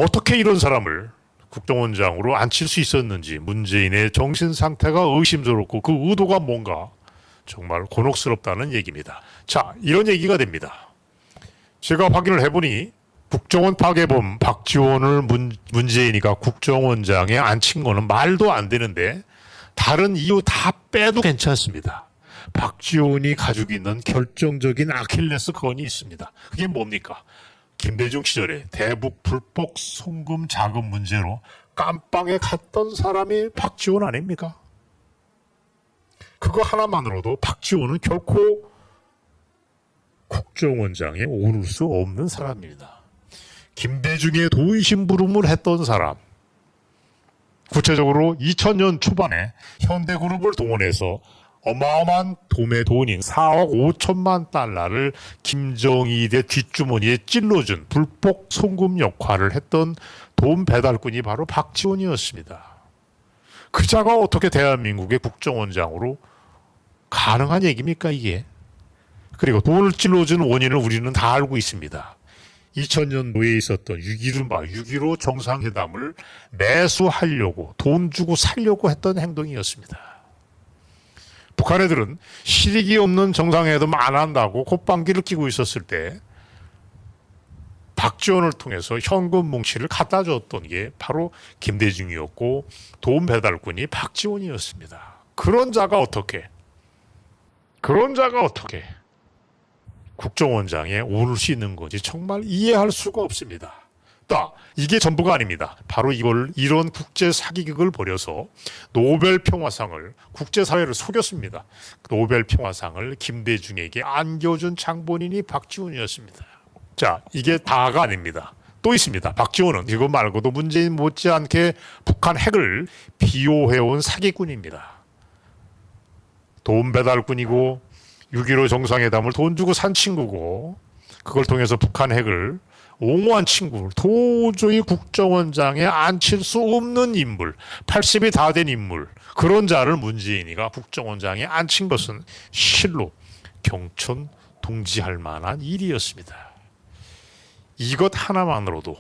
어떻게 이런 사람을 국정원장으로 앉힐 수 있었는지 문재인의 정신 상태가 의심스럽고 그 의도가 뭔가 정말 곤혹스럽다는 얘기입니다. 자, 이런 얘기가 됩니다. 제가 확인을 해보니 국정원 파괴범 박지원을 문재인이가 국정원장에 앉힌 거는 말도 안 되는데 다른 이유 다 빼도 괜찮습니다. 박지원이 가지고 있는 결정적인 아킬레스건이 있습니다. 그게 뭡니까? 김대중 시절에 대북 불법 송금 자금 문제로 깜빵에 갔던 사람이 박지원 아닙니까? 그거 하나만으로도 박지원은 결코 국정원장에 오를 수 없는 사람입니다. 김대중의 도의심부름을 했던 사람, 구체적으로 2000년 초반에 현대그룹을 동원해서 어마어마한 도매 돈인 4억 5천만 달러를 김정일의 뒷주머니에 찔러준 불법 송금 역할을 했던 돈 배달꾼이 바로 박지원이었습니다. 그 자가 어떻게 대한민국의 국정원장으로 가능한 얘기입니까, 이게? 그리고 돈을 찔러준 원인을 우리는 다 알고 있습니다. 2000년도에 있었던 6.15 정상회담을 매수하려고 돈 주고 살려고 했던 행동이었습니다. 북한 애들은 실익이 없는 정상회담 안 한다고 콧방귀를 끼고 있었을 때 박지원을 통해서 현금 뭉치를 갖다 줬던 게 바로 김대중이었고 돈 배달꾼이 박지원이었습니다. 그런 자가 어떻게 국정원장에 오를 수 있는 건지 정말 이해할 수가 없습니다. 이게 전부가 아닙니다. 바로 이런 국제 사기극을 벌여서 노벨 평화상을 국제사회를 속였습니다. 노벨 평화상을 김대중에게 안겨준 장본인이 박지원이었습니다. 자, 이게 다가 아닙니다. 또 있습니다. 박지원은 이거 말고도 문재인 못지않게 북한 핵을 비호해온 사기꾼입니다. 돈 배달꾼이고 6.15 정상회담을 돈 주고 산 친구고 그걸 통해서 북한 핵을 옹호한 친구를 도저히 국정원장에 앉힐 수 없는 인물, 80이 다 된 인물, 그런 자를 문재인이가 국정원장에 앉힌 것은 실로 경천 동지할 만한 일이었습니다. 이것 하나만으로도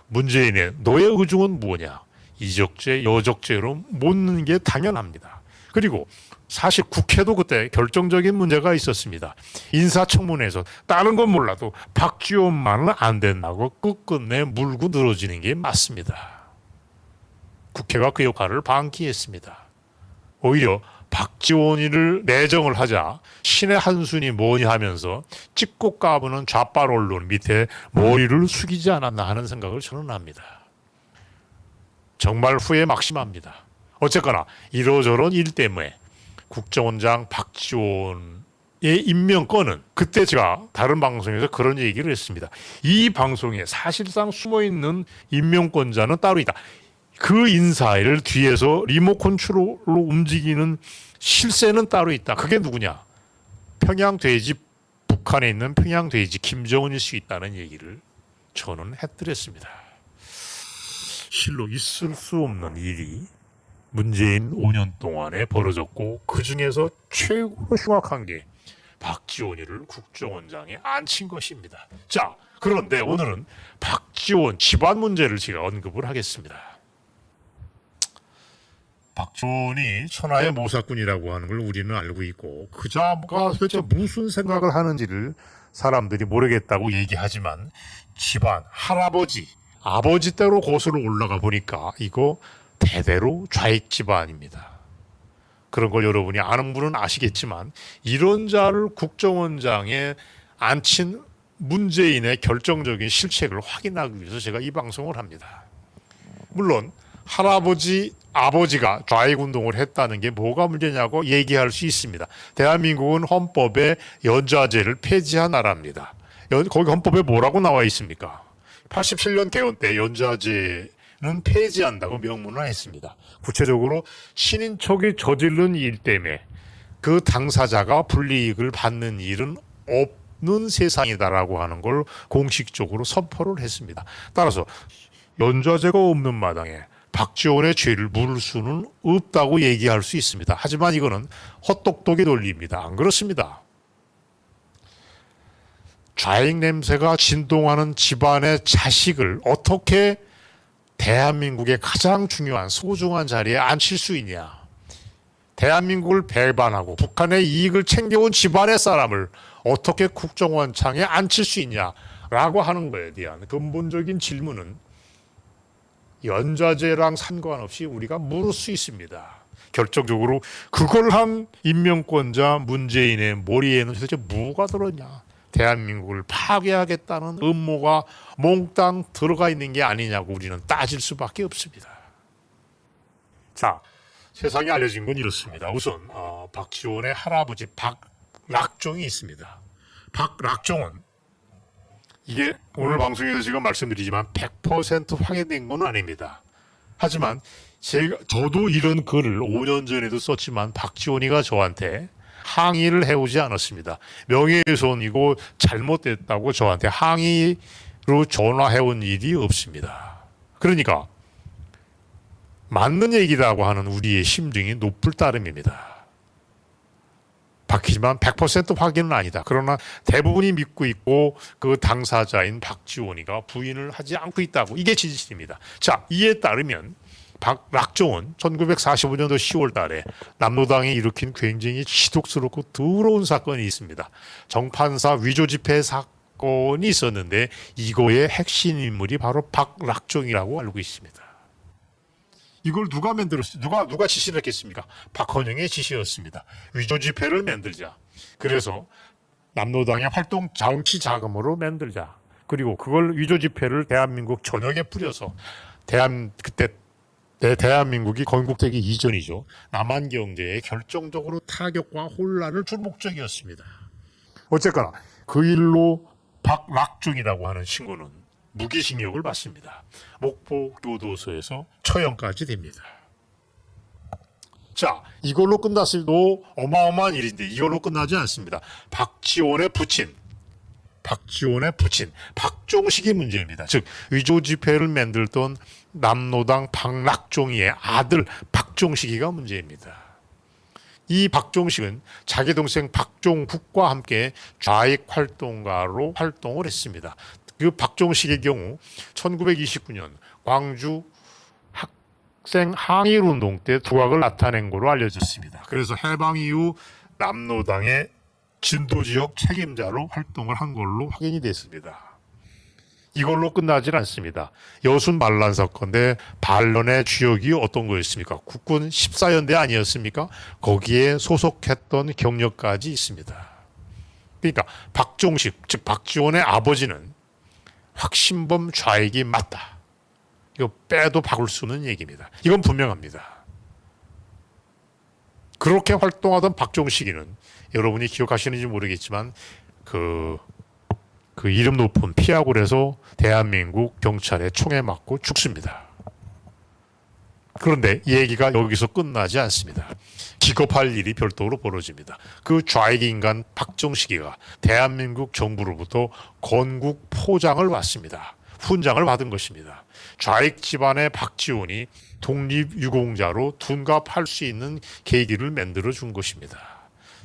문재인의 너의 의중은 뭐냐, 이적죄 여적죄로 묻는 게 당연합니다. 그리고 사실 국회도 그때 결정적인 문제가 있었습니다. 인사청문회에서 다른 건 몰라도 박지원만은 안 된다고 끝끝내 물고 늘어지는 게 맞습니다. 국회가 그 역할을 방기했습니다. 오히려 박지원이를 내정을 하자 신의 한순이 뭐니 하면서 찍고 까부는 좌빨 언론 밑에 머리를 숙이지 않았나 하는 생각을 저는 합니다. 정말 후회 막심합니다. 어쨌거나 이러저런 일 때문에 국정원장 박지원의 임명권은 그때 제가 다른 방송에서 그런 얘기를 했습니다. 이 방송에 사실상 숨어있는 임명권자는 따로 있다. 그 인사를 뒤에서 리모컨 컨트롤로 움직이는 실세는 따로 있다. 그게 누구냐? 평양돼지, 북한에 있는 평양돼지 김정은일 수 있다는 얘기를 저는 해드렸습니다. 실로 있을 수 없는 일이 문재인 5년 동안에 벌어졌고 그 중에서 최고로 흉악한 게 박지원이를 국정원장에 앉힌 것입니다. 자, 그런데 오늘은 박지원 집안 문제를 제가 언급을 하겠습니다. 박지원이 천하의 모사꾼이라고 하는 걸 우리는 알고 있고 그 자가 도대체 무슨 생각을 하는지를 사람들이 모르겠다고 얘기하지만 집안, 할아버지, 아버지 때로 거슬러 올라가 보니까 이거 대대로 좌익 집안입니다. 그런 걸 여러분이 아는 분은 아시겠지만 이런 자를 국정원장에 앉힌 문재인의 결정적인 실책을 확인하기 위해서 제가 이 방송을 합니다. 물론 할아버지, 아버지가 좌익운동을 했다는 게 뭐가 문제냐고 얘기할 수 있습니다. 대한민국은 헌법에 연좌제를 폐지한 나라입니다. 거기 헌법에 뭐라고 나와 있습니까? 87년 개헌 때 연좌제는 폐지한다고 명문을 했습니다. 구체적으로 신인척이 저지른 일 때문에 그 당사자가 불이익을 받는 일은 없는 세상이다라고 하는 걸 공식적으로 선포를 했습니다. 따라서 연좌제가 없는 마당에 박지원의 죄를 물을 수는 없다고 얘기할 수 있습니다. 하지만 이거는 헛똑똑이 논리입니다. 안 그렇습니다. 좌익 냄새가 진동하는 집안의 자식을 어떻게 대한민국의 가장 중요한 소중한 자리에 앉힐 수 있냐? 대한민국을 배반하고 북한의 이익을 챙겨온 집안의 사람을 어떻게 국정원창에 앉힐 수 있냐라고 하는 거에 대한 근본적인 질문은 연좌제랑 상관없이 우리가 물을 수 있습니다. 결정적으로 그걸 한 임명권자 문재인의 머리에는 도대체 뭐가 들었냐? 대한민국을 파괴하겠다는 음모가 몽땅 들어가 있는 게 아니냐고 우리는 따질 수밖에 없습니다. 자, 세상에 알려진 건 이렇습니다. 우선 박지원의 할아버지 박락종이 있습니다. 박락종은 이게 오늘 방송에서 지금 말씀드리지만 100% 확인된 건 아닙니다. 하지만 저도 이런 글을 5년 전에도 썼지만 박지원이가 저한테 항의를 해오지 않았습니다. 명예훼손이고 잘못됐다고 저한테 항의로 전화해온 일이 없습니다. 그러니까 맞는 얘기라고 하는 우리의 심증이 높을 따름입니다. 바뀌지만 100% 확인은 아니다. 그러나 대부분이 믿고 있고 그 당사자인 박지원이가 부인을 하지 않고 있다고. 이게 진실입니다. 자, 이에 따르면 박락종은 1945년도 10월 달에 남로당이 일으킨 굉장히 지독스럽고 더러운 사건이 있습니다. 정판사 위조 집회 사건이 있었는데 이거의 핵심 인물이 바로 박락종이라고 알고 있습니다. 이걸 누가 만들었어요? 누가 지시를 했겠습니까? 박헌영의 지시였습니다. 위조 집회를 만들자. 그래서 남로당의 활동 정치 자금으로 만들자. 그리고 그걸 위조 집회를 대한민국 전역에 뿌려서 그때 대한민국이 건국되기 이전이죠. 남한 경제에 결정적으로 타격과 혼란을 줄 목적이었습니다. 어쨌거나 그 일로 박락종이라고 하는 친구는 무기징역을 받습니다. 목포교도소에서 처형까지 됩니다. 자, 이걸로 끝났어도 어마어마한 일인데 이걸로 끝나지 않습니다. 박지원의 부친 박종식이 문제입니다. 즉 위조 집회를 만들던 남로당 박락종이의 아들 박종식이가 문제입니다. 이 박종식은 자기 동생 박종국과 함께 좌익 활동가로 활동을 했습니다. 그 박종식의 경우 1929년 광주 학생 항일운동 때 두각을 나타낸 것으로 알려졌습니다. 그래서 해방 이후 남로당의 진도지역 책임자로 활동을 한 걸로 확인이 됐습니다. 이걸로 끝나질 않습니다. 여순 반란 사건인데 반란의 주역이 어떤 거였습니까? 국군 14연대 아니었습니까? 거기에 소속했던 경력까지 있습니다. 그러니까 박종식, 즉 박지원의 아버지는 확신범 좌익이 맞다. 이거 빼도 박을 수 없는 얘기입니다. 이건 분명합니다. 그렇게 활동하던 박종식이는 여러분이 기억하시는지 모르겠지만 그 이름 높은 피아골에서 대한민국 경찰에 총에 맞고 죽습니다. 그런데 얘기가 여기서 끝나지 않습니다. 기겁할 일이 별도로 벌어집니다. 그 좌익 인간 박종식이가 대한민국 정부로부터 건국 포장을 받습니다. 훈장을 받은 것입니다. 좌익 집안의 박지원이 독립유공자로 둔갑할 수 있는 계기를 만들어 준 것입니다.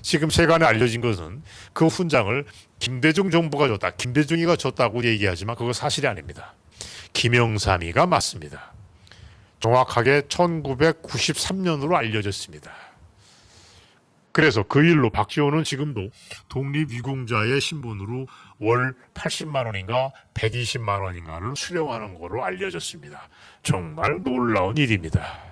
지금 세간에 알려진 것은 그 훈장을 김대중 정부가 줬다. 김대중이가 줬다고 얘기하지만 그거 사실이 아닙니다. 김영삼이가 맞습니다. 정확하게 1993년으로 알려졌습니다. 그래서 그 일로 박지원은 지금도 독립유공자의 신분으로 월 80만 원인가 120만 원인가를 수령하는 것으로 알려졌습니다. 정말 놀라운 일입니다.